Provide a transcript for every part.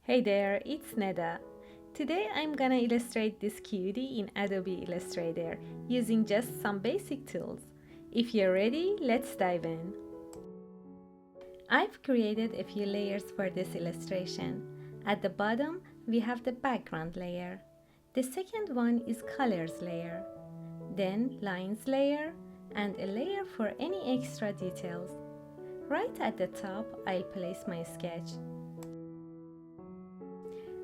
Hey there, it's Neda. Today I'm gonna illustrate this cutie in Adobe Illustrator using just some basic tools. If you're ready, let's dive in. I've created a few layers for this illustration. At the bottom, we have the background layer. The second one is colors layer. Then lines layer and a layer for any extra details. Right at the top, I'll place my sketch.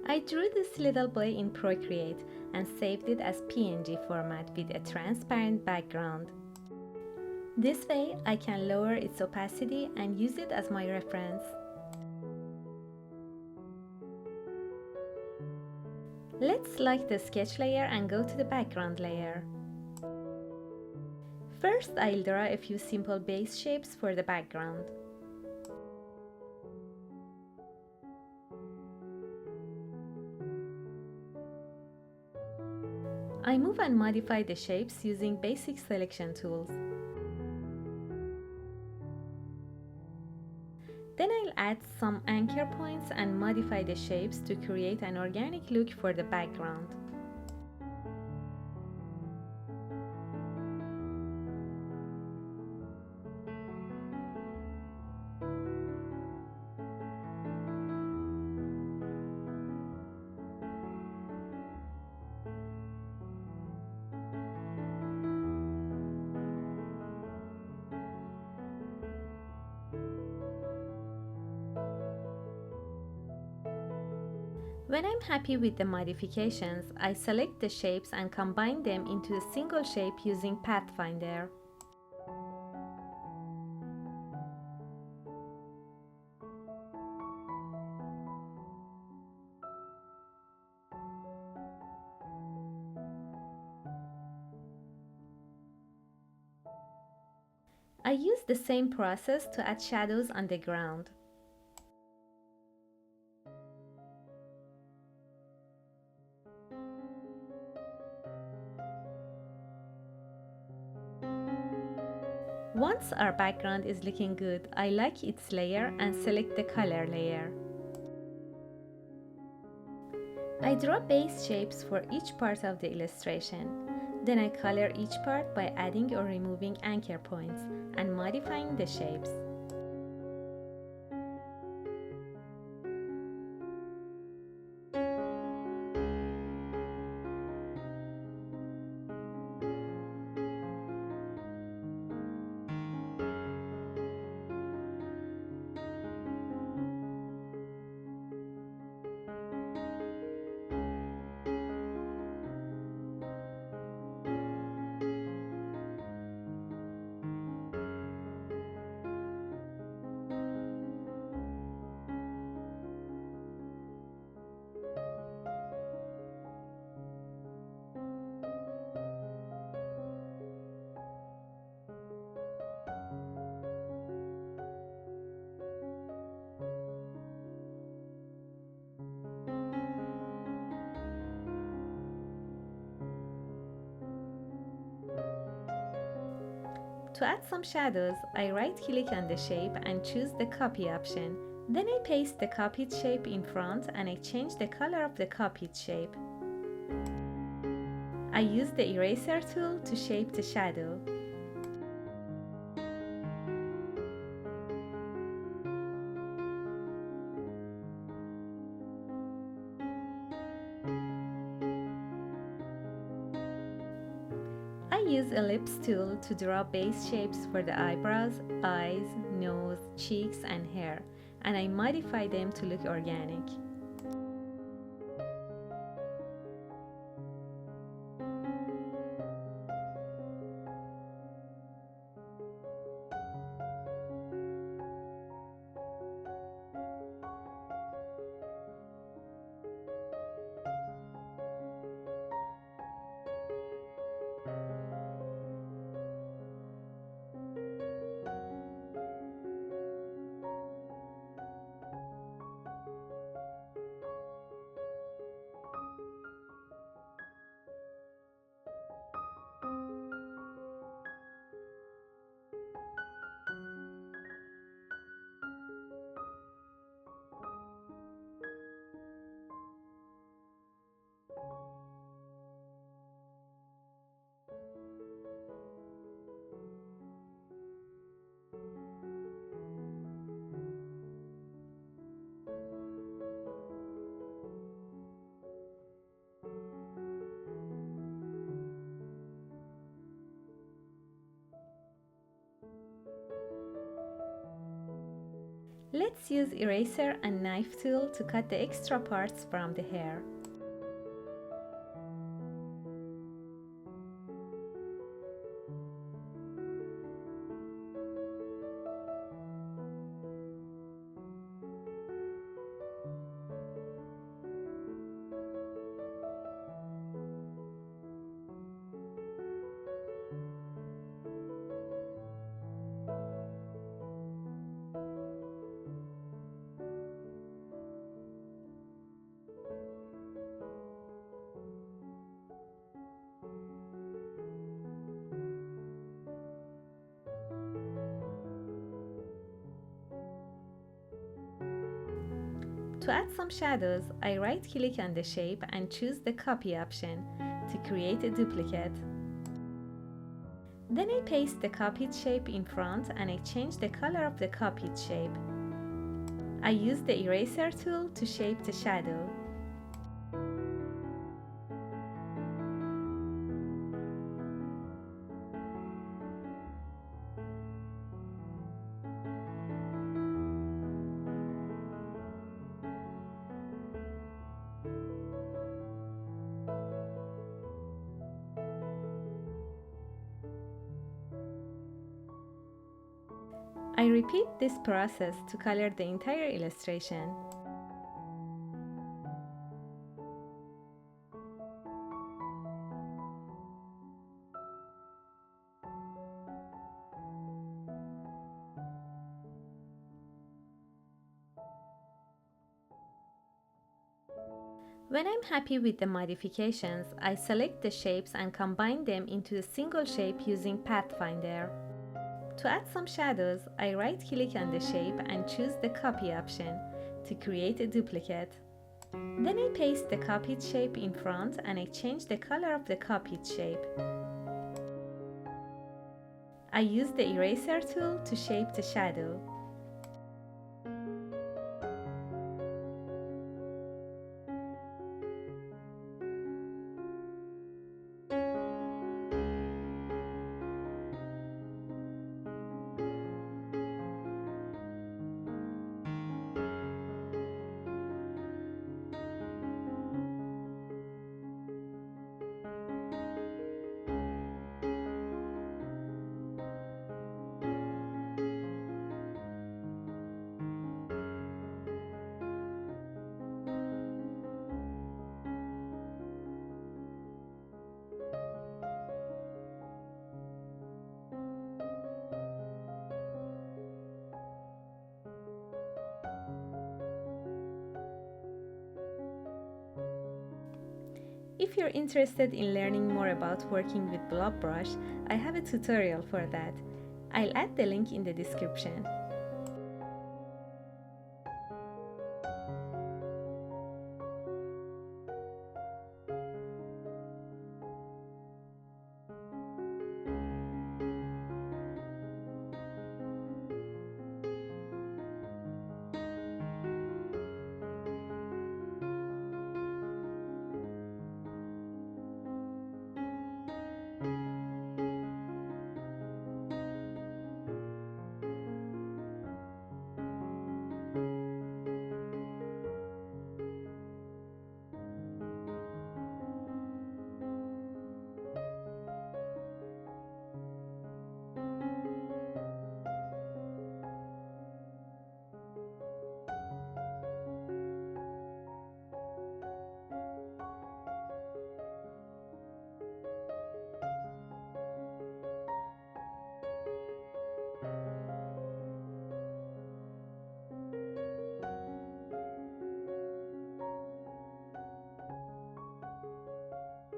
I drew this little boy in Procreate and saved it as PNG format with a transparent background. This way, I can lower its opacity and use it as my reference. Let's select the sketch layer and go to the background layer. First, I'll draw a few simple base shapes for the background. I move and modify the shapes using basic selection tools. Then I'll add some anchor points and modify the shapes to create an organic look for the background. When I'm happy with the modifications, I select the shapes and combine them into a single shape using Pathfinder. I use the same process to add shadows on the ground. Once our background is looking good, I like its layer and select the color layer. I draw base shapes for each part of the illustration. Then I color each part by adding or removing anchor points and modifying the shapes. To add some shadows, I right-click on the shape and choose the copy option. Then I paste the copied shape in front and I change the color of the copied shape. I use the eraser tool to shape the shadow. I use ellipse tool to draw base shapes for the eyebrows, eyes, nose, cheeks and hair, and I modify them to look organic. Let's use eraser and knife tool to cut the extra parts from the hair. To add some shadows, I right-click on the shape and choose the copy option to create a duplicate. Then I paste the copied shape in front and I change the color of the copied shape. I use the eraser tool to shape the shadow. I repeat this process to color the entire illustration. When I'm happy with the modifications, I select the shapes and combine them into a single shape using Pathfinder. To add some shadows, I right-click on the shape and choose the copy option to create a duplicate. Then I paste the copied shape in front and I change the color of the copied shape. I use the eraser tool to shape the shadow. If you're interested in learning more about working with blob brush, I have a tutorial for that. I'll add the link in the description.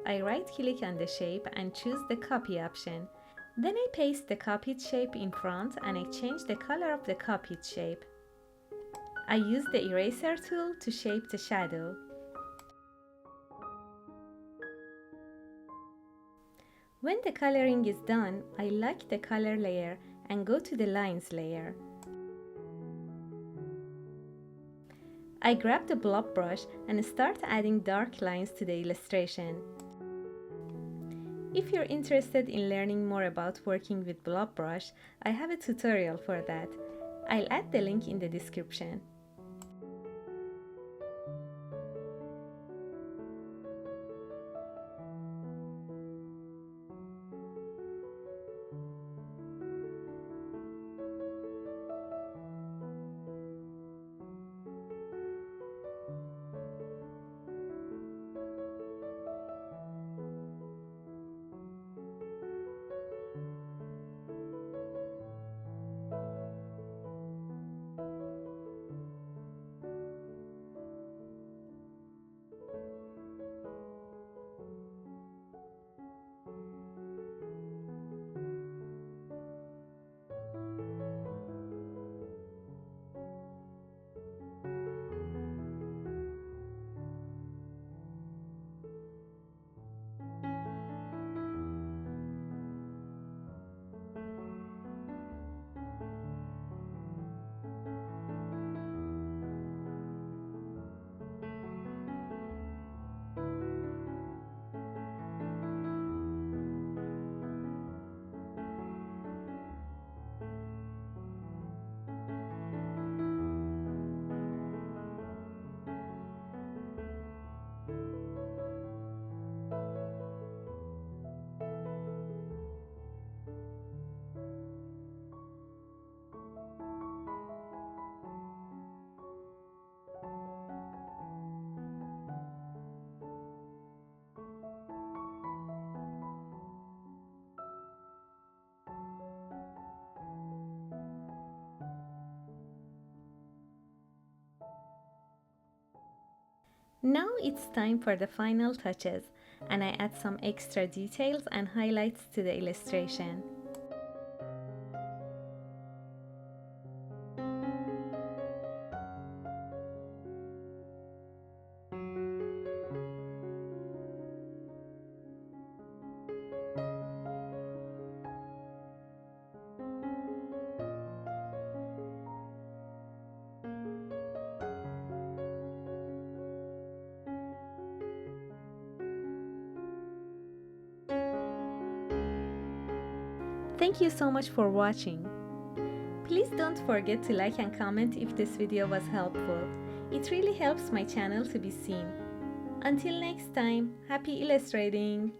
I right-click on the shape and choose the copy option. Then I paste the copied shape in front and I change the color of the copied shape. I use the eraser tool to shape the shadow. When the coloring is done, I lock the color layer and go to the lines layer. I grab the blob brush and start adding dark lines to the illustration. If you're interested in learning more about working with blob brush, I have a tutorial for that. I'll add the link in the description. Now it's time for the final touches, and I add some extra details and highlights to the illustration. Thank you so much for watching. Please don't forget to like and comment if this video was helpful. It really helps my channel to be seen. Until next time, happy illustrating!